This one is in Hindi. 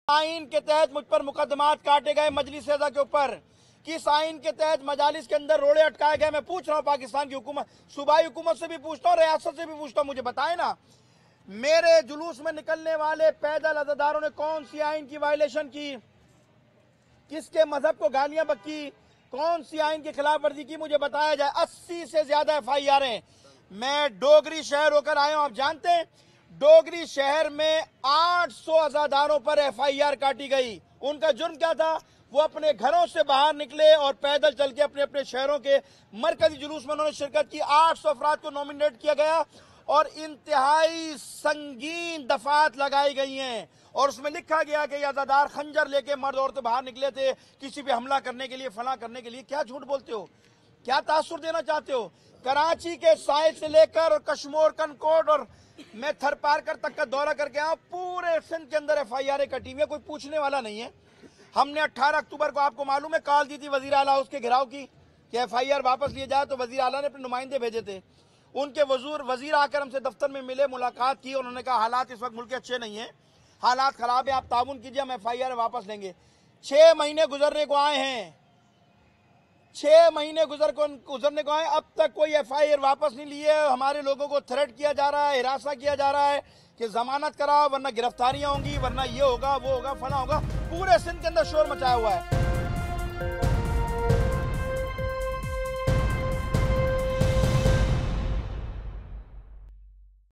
आइन के तहत मुझ पर मुकदमात काटे गए मजलिस अज़ा के ऊपर, किस आइन के तहत मजालिस के अंदर रोड़े अटकाए गए। मैं पूछ रहा हूँ पाकिस्तान की हुकूमत, सूबाई हुकूमत से भी पूछता हूँ, रियासत से भी पूछता हूँ, मुझे बताए ना मेरे जुलूस में निकलने वाले पैदल अज़ादारों ने कौन सी आइन की वायलेशन की, किसके मजहब को गालियां बकी, कौन सी आइन की खिलाफ वर्जी की, मुझे बताया जाए। 80 से ज्यादा FIR हैं। मैं डोगरी शहर होकर आया हूं, आप जानते हैं डोगरी शहर में 800 अज़ादारों पर FIR काटी गई। उनका जुर्म क्या था? वो अपने घरों से बाहर निकले और पैदल चल के अपने अपने शहरों के मरकजी जुलूस में उन्होंने शिरकत की। 800 अफराद को नॉमिनेट किया गया और इंतहाई संगीन दफात लगाई गई हैं और उसमें लिखा गया कि अज़ादार खंजर लेके मर्द औरतें बाहर निकले थे किसी पे हमला करने के लिए, फला करने के लिए। क्या झूठ बोलते हो, क्या तासुर देना चाहते हो? कराची के साहिल से लेकर और कश्मीर कनकोट और मैं थरपारकर तक का दौरा करके आया, पूरे सिंध के अंदर FIR कटी हुई है, कोई पूछने वाला नहीं है। हमने 18 अक्टूबर को, आपको मालूम है, कॉल दी थी वजीर आला हाउस के घिराव की कि FIR वापस लिए जाए, तो वजीर आला ने अपने नुमाइंदे भेजे थे। उनके वजीर आकर हमसे दफ्तर में मिले, मुलाकात की, उन्होंने कहा हालात इस वक्त मुल्क के अच्छे नहीं है, हालात खराब है, आप ताउन कीजिए, हम FIR वापस लेंगे। 6 महीने गुजरने को आए हैं, 6 महीने गुजरने को आए, अब तक कोई FIR वापस नहीं लिए। हमारे लोगों को थ्रेट किया जा रहा है, हिरासा किया जा रहा है कि जमानत कराओ वरना गिरफ्तारियां होंगी, वरना ये होगा, वो होगा, फला होगा। पूरे सिंध के अंदर शोर मचाया हुआ है।